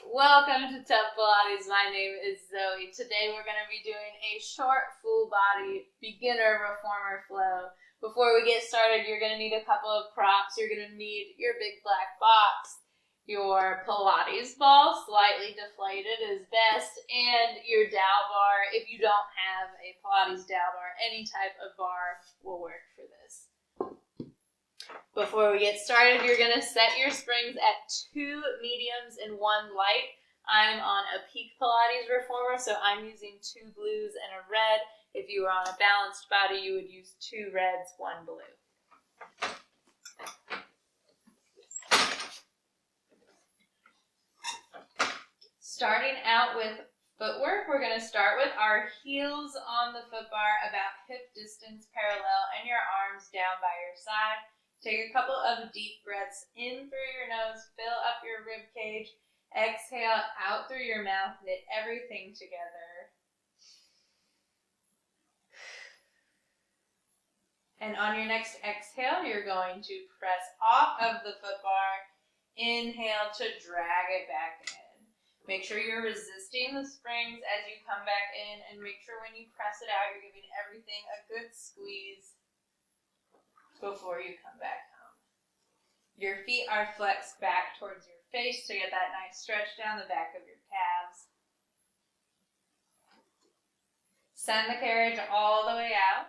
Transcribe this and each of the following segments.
welcome to Tub Pilates. My name is Zoe. Today we're going to be doing a short full body beginner reformer flow. Before we get started, you're going to need a couple of props. You're going to need your big black box, your Pilates ball, slightly deflated is best, and your dowel bar. If you don't have a Pilates dowel bar, any type of bar will work for this. Before we get started, you're going to set your springs at 2 mediums and 1 light. I'm on a Peak Pilates Reformer, so I'm using 2 blues and a red. If you were on a balanced body, you would use 2 reds, 1 blue. Starting out with footwork, we're going to start with our heels on the foot bar about hip distance parallel and your arms down by your side. Take a couple of deep breaths in through your nose, fill up your rib cage, exhale out through your mouth, knit everything together. And on your next exhale, you're going to press off of the foot bar, inhale to drag it back in. Make sure you're resisting the springs as you come back in, and make sure when you press it out, you're giving everything a good squeeze before you come back home. Your feet are flexed back towards your face to get that nice stretch down the back of your calves. Send the carriage all the way out.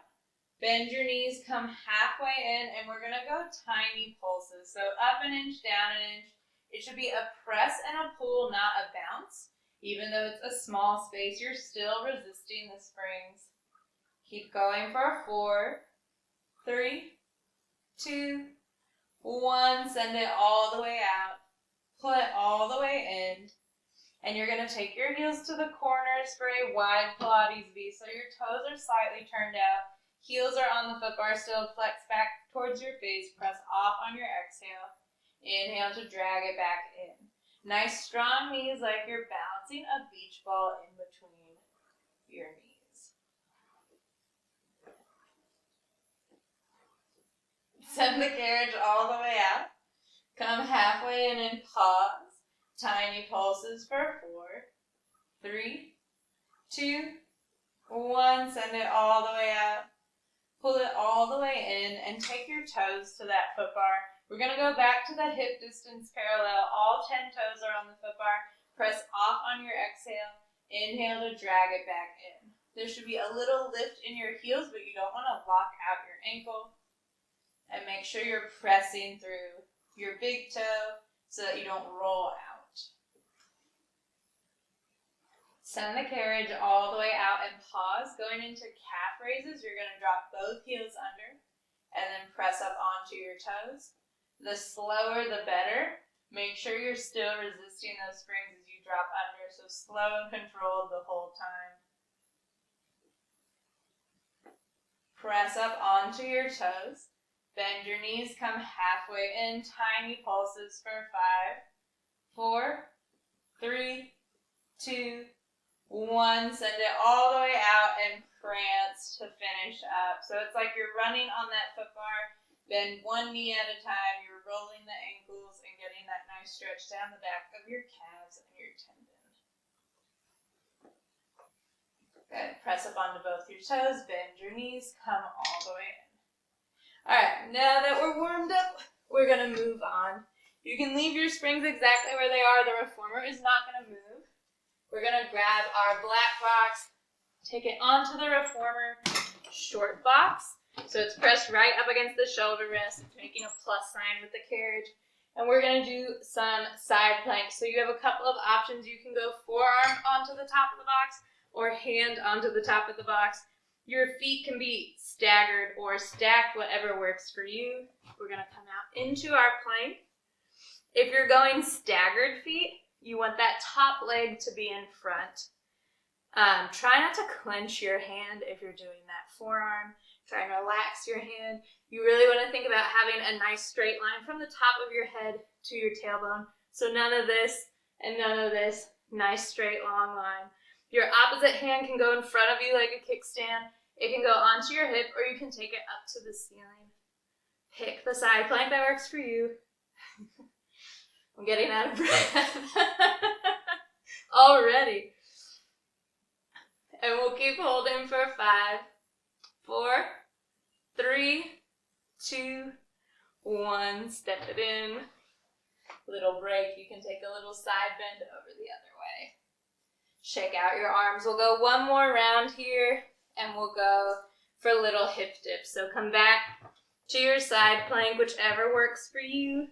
Bend your knees, come halfway in, and we're going to go tiny pulses. So up an inch, down an inch. It should be a press and a pull, not a bounce. Even though it's a small space, you're still resisting the springs. Keep going for 4, 3, 2, 1, send it all the way out, pull it all the way in, and you're going to take your heels to the corners for a wide Pilates V, so your toes are slightly turned out, heels are on the foot bar, still flex back towards your face, press off on your exhale, inhale to drag it back in. Nice strong knees like you're balancing a beach ball in between your knees. Send the carriage all the way out. Come halfway in and pause. Tiny pulses for 4, 3, 2, 1. Send it all the way out. Pull it all the way in and take your toes to that foot bar. We're going to go back to the hip distance parallel. All 10 toes are on the foot bar. Press off on your exhale. Inhale to drag it back in. There should be a little lift in your heels, but you don't want to lock out your ankle. And make sure you're pressing through your big toe so that you don't roll out. Send the carriage all the way out and pause. Going into calf raises, you're going to drop both heels under and then press up onto your toes. The slower, the better. Make sure you're still resisting those springs as you drop under, so slow and controlled the whole time. Press up onto your toes. Bend your knees, come halfway in, tiny pulses for 5, 4, 3, 2, 1. Send it all the way out and prance to finish up. So it's like you're running on that foot bar. Bend one knee at a time. You're rolling the ankles and getting that nice stretch down the back of your calves and your tendon. Good. Press up onto both your toes. Bend your knees. Come all the way in. All right, now that we're warmed up, we're going to move on. You can leave your springs exactly where they are. The reformer is not going to move. We're going to grab our black box, take it onto the reformer short box. So it's pressed right up against the shoulder rest, making a plus sign with the carriage. And we're going to do some side planks. So you have a couple of options. You can go forearm onto the top of the box or hand onto the top of the box. Your feet can be staggered or stacked, whatever works for you. We're going to come out into our plank. If you're going staggered feet, you want that top leg to be in front. Try not to clench your hand if you're doing that forearm. Try and relax your hand. You really want to think about having a nice straight line from the top of your head to your tailbone. So none of this and none of this. Nice straight long line. Your opposite hand can go in front of you like a kickstand. It can go onto your hip, or you can take it up to the ceiling. Pick the side plank that works for you. I'm getting out of breath. already. And we'll keep holding for 5, 4, 3, 2, 1. Step it in. Little break. You can take a little side bend over the other way. Shake out your arms. We'll go one more round here, and we'll go for little hip dips. So come back to your side plank, whichever works for you.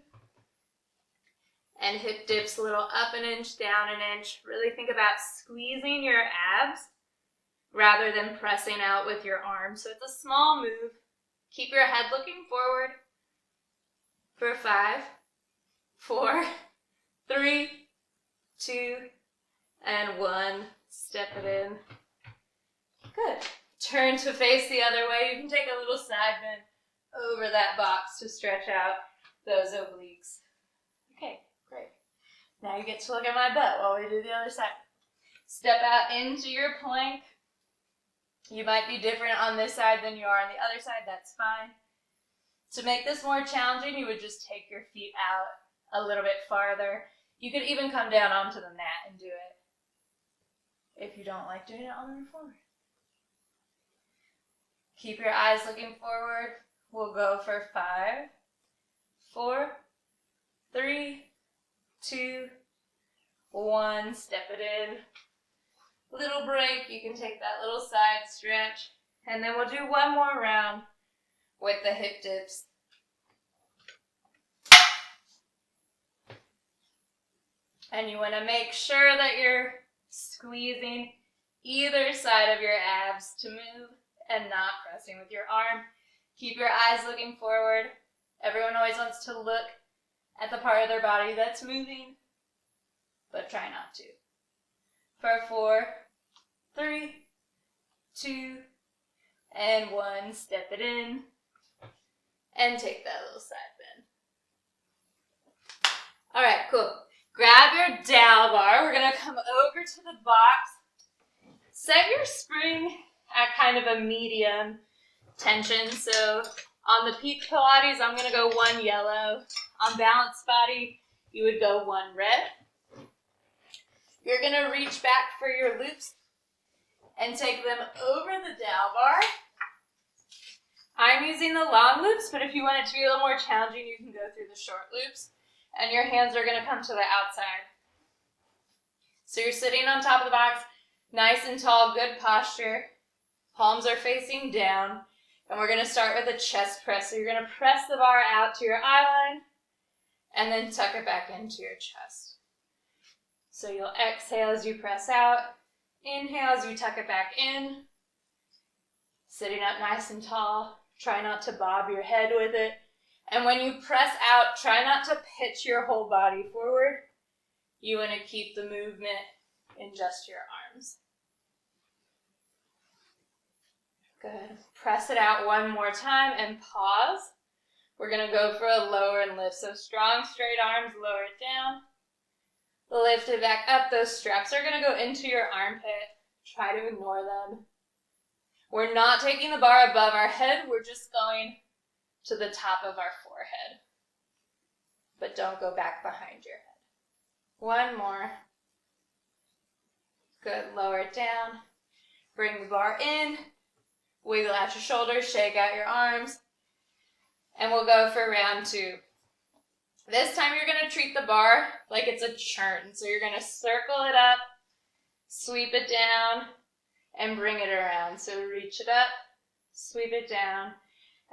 And hip dips, a little up an inch, down an inch. Really think about squeezing your abs rather than pressing out with your arms. So it's a small move. Keep your head looking forward for 5, 4, 3, 2, and 1. Step it in. Good. Turn to face the other way. You can take a little side bend over that box to stretch out those obliques. Okay, great. Now you get to look at my butt while we do the other side. Step out into your plank. You might be different on this side than you are on the other side. That's fine. To make this more challenging, you would just take your feet out a little bit farther. You could even come down onto the mat and do it if you don't like doing it on the reformer. Keep your eyes looking forward. We'll go for 5, 4, 3, 2, 1. Step it in. Little break. You can take that little side stretch. And then we'll do one more round with the hip dips. And you want to make sure that you're squeezing either side of your abs to move and not pressing with your arm. Keep your eyes looking forward. Everyone always wants to look at the part of their body that's moving, but try not to. For 4, 3, 2, and 1. Step it in and take that little side bend. All right, cool. Grab your dowel bar. We're going to come over to the box. Set your spring at kind of a medium tension. So on the peak Pilates, I'm going to go 1 yellow. On balanced body, you would go 1 red. You're going to reach back for your loops and take them over the dowel bar. I'm using the long loops, but if you want it to be a little more challenging, you can go through the short loops. And your hands are going to come to the outside. So you're sitting on top of the box, nice and tall, good posture. Palms are facing down. And we're going to start with a chest press. So you're going to press the bar out to your eye line and then tuck it back into your chest. So you'll exhale as you press out. Inhale as you tuck it back in. Sitting up nice and tall. Try not to bob your head with it. And when you press out, try not to pitch your whole body forward. You want to keep the movement in just your arms. Good. Press it out one more time and pause. We're going to go for a lower and lift. So strong, straight arms, lower it down. Lift it back up. Those straps are going to go into your armpit. Try to ignore them. We're not taking the bar above our head. We're just going to the top of our forehead. But don't go back behind your head. One more. Good. Lower it down. Bring the bar in. Wiggle out your shoulders. Shake out your arms. And we'll go for round 2. This time you're going to treat the bar like it's a churn. So you're going to circle it up, sweep it down, and bring it around. So reach it up, sweep it down,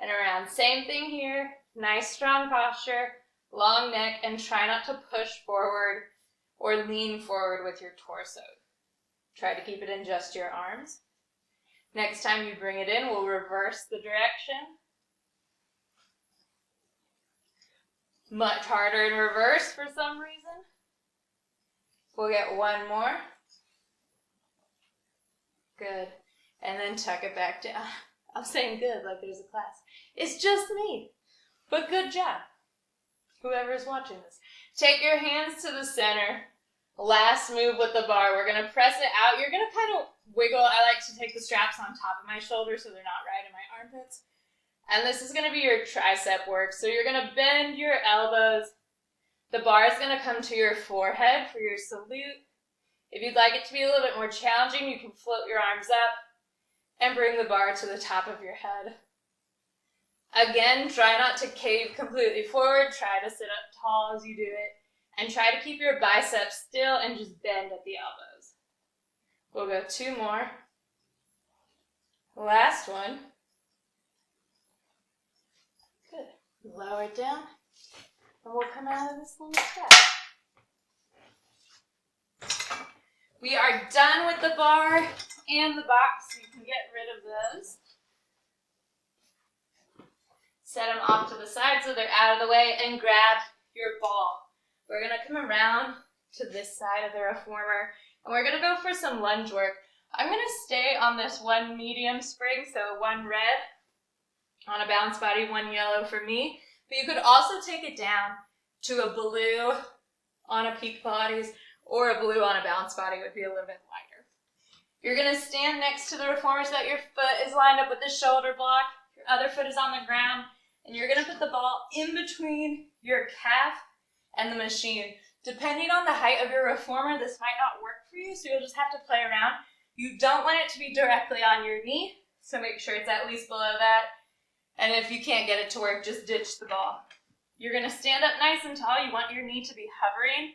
and around. Same thing here. Nice strong posture, long neck, and try not to push forward or lean forward with your torso. Try to keep it in just your arms. Next time you bring it in, we'll reverse the direction. Much harder in reverse for some reason. We'll get one more. Good. And then tuck it back down. I'm saying good like there's a class. It's just me. But good job. Whoever's watching this. Take your hands to the center. Last move with the bar. We're going to press it out. You're going to kind of wiggle. I like to take the straps on top of my shoulders so they're not right in my armpits. And this is going to be your tricep work. So you're going to bend your elbows. The bar is going to come to your forehead for your salute. If you'd like it to be a little bit more challenging, you can float your arms up and bring the bar to the top of your head. Again, try not to cave completely forward. Try to sit up tall as you do it. And try to keep your biceps still and just bend at the elbows. We'll go 2 more. Last one. Good. Lower it down. And we'll come out of this little stretch. We are done with the bar and the box, so you can get rid of those. Set them off to the side so they're out of the way, and grab your ball. We're going to come around to this side of the reformer, and we're going to go for some lunge work. I'm going to stay on this one medium spring, so 1 red on a bounce body, 1 yellow for me. But you could also take it down to a blue on a peak Pilates, or a blue on a bounce body would be a little bit lighter. You're going to stand next to the reformer so that your foot is lined up with the shoulder block. Your other foot is on the ground. And you're going to put the ball in between your calf and the machine. Depending on the height of your reformer, this might not work for you, so you'll just have to play around. You don't want it to be directly on your knee, so make sure it's at least below that. And if you can't get it to work, just ditch the ball. You're going to stand up nice and tall. You want your knee to be hovering.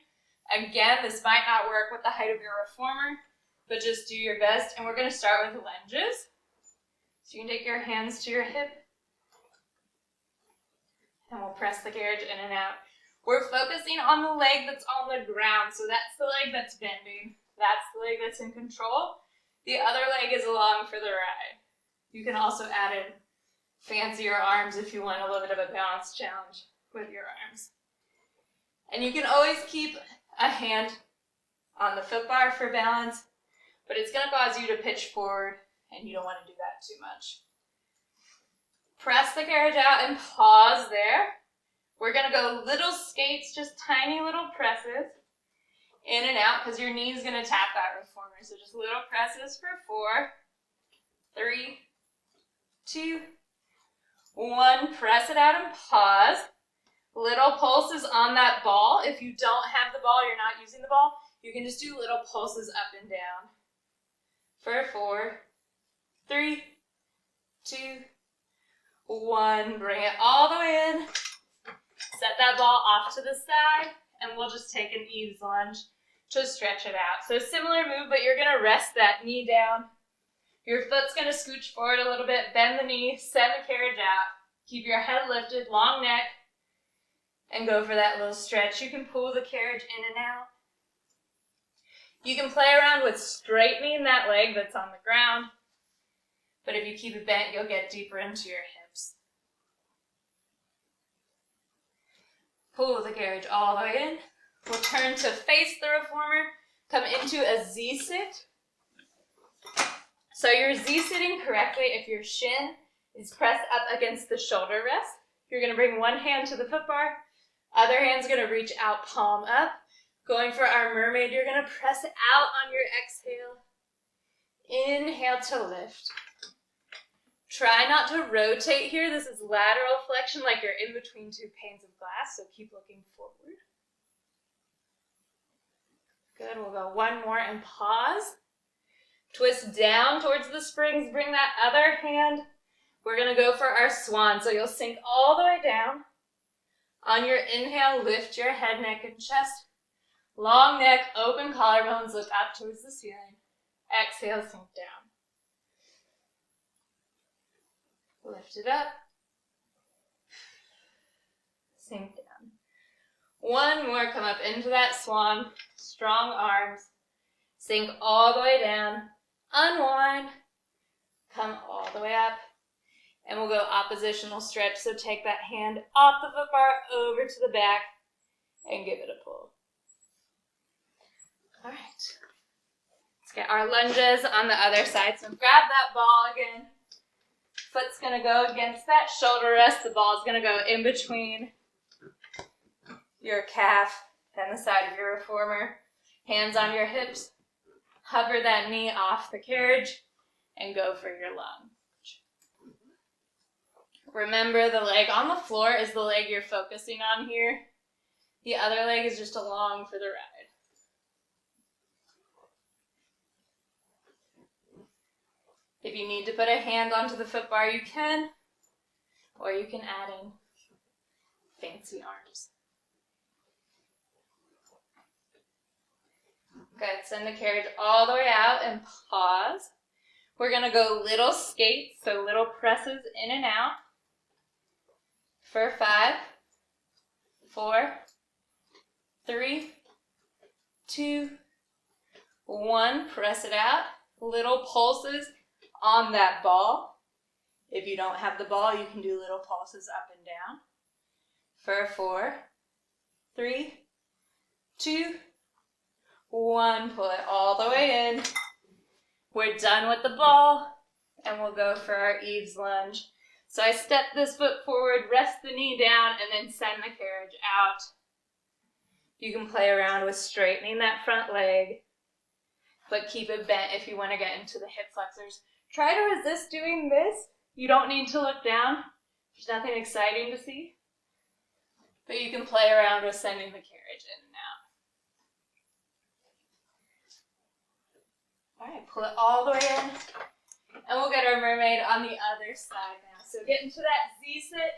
Again, this might not work with the height of your reformer, but just do your best. And we're going to start with lunges. So you can take your hands to your hip, and we'll press the carriage in and out. We're focusing on the leg that's on the ground, so that's the leg that's bending. That's the leg that's in control. The other leg is along for the ride. You can also add in fancier arms if you want a little bit of a balance challenge with your arms. And you can always keep a hand on the foot bar for balance, but it's going to cause you to pitch forward, and you don't want to do that too much. Press the carriage out and pause there. We're going to go little skates, just tiny little presses, in and out, because your knee is going to tap that reformer. So just little presses for 4, 3, 2, 1. Press it out and pause. Little pulses on that ball. If you don't have the ball, you're not using the ball, you can just do little pulses up and down. For 4, 3, 2, 1. Bring it all the way in. Set that ball off to the side, and we'll just take an ease lunge to stretch it out. So similar move, but you're going to rest that knee down. Your foot's going to scooch forward a little bit, bend the knee, send the carriage out. Keep your head lifted, long neck, and go for that little stretch. You can pull the carriage in and out. You can play around with straightening that leg that's on the ground, but if you keep it bent, you'll get deeper into your hips. Pull the carriage all the way in. We'll turn to face the reformer, come into a Z-sit. So you're Z-sitting correctly if your shin is pressed up against the shoulder rest. You're going to bring one hand to the foot bar, other hand's going to reach out, palm up. Going for our mermaid, you're going to press out on your exhale. Inhale to lift. Try not to rotate here. This is lateral flexion, like you're in between 2 panes of glass, so keep looking forward. Good, we'll go 1 more and pause. Twist down towards the springs, bring that other hand. We're going to go for our swan, so you'll sink all the way down. On your inhale, lift your head, neck, and chest. Long neck, open collarbones, look up towards the ceiling. Exhale, sink down. Lift it up. Sink down. 1 more, come up into that swan. Strong arms. Sink all the way down. Unwind. Come all the way up. And we'll go oppositional stretch. So take that hand off the foot bar over to the back and give it a pull. All right. Let's get our lunges on the other side. So grab that ball again. Foot's going to go against that shoulder rest. The ball's going to go in between your calf and the side of your reformer. Hands on your hips. Hover that knee off the carriage and go for your lunge. Remember, the leg on the floor is the leg you're focusing on here. The other leg is just along for the ride. If you need to put a hand onto the foot bar, you can, or you can add in fancy arms. Good, send the carriage all the way out and pause. We're gonna go little skates, so little presses in and out for 5, 4, 3, 2, 1. Press it out. Little pulses on that ball. If you don't have the ball, you can do little pulses up and down for 4, 3, 2, 1. Pull it all the way in. We're done with the ball, and we'll go for our eaves lunge. So I step this foot forward, rest the knee down, and then send the carriage out. You can play around with straightening that front leg, but keep it bent if you want to get into the hip flexors. Try to resist doing this. You don't need to look down. There's nothing exciting to see. But you can play around with sending the carriage in and out. All right, pull it all the way in. And we'll get our mermaid on the other side now. So get into that Z-sit.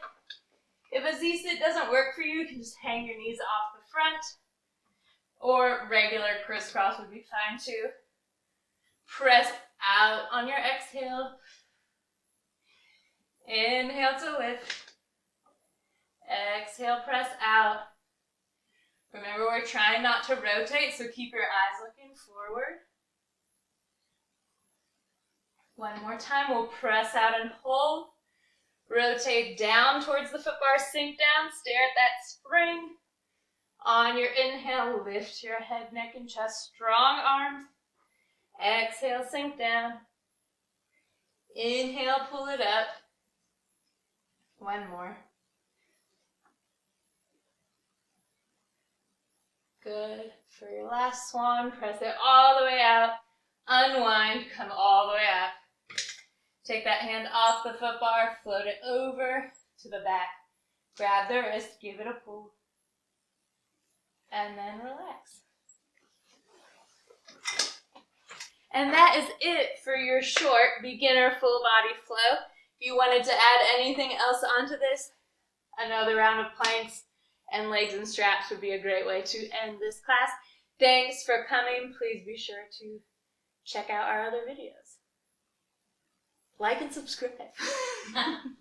If a Z-sit doesn't work for you, you can just hang your knees off the front. Or regular crisscross would be fine too. Press out on your exhale. Inhale to lift. Exhale, press out. Remember, we're trying not to rotate, so keep your eyes looking forward. One more time, we'll press out and hold. Rotate down towards the foot bar, sink down, stare at that spring. On your inhale, lift your head, neck, and chest, strong arms. Exhale, sink down. Inhale, pull it up. One more. Good. For your last swan, press it all the way out. Unwind, come all the way up. Take that hand off the foot bar, float it over to the back. Grab the wrist, give it a pull. And then relax. And that is it for your short beginner full body flow. If you wanted to add anything else onto this, another round of planks and legs and straps would be a great way to end this class. Thanks for coming. Please be sure to check out our other videos. Like and subscribe.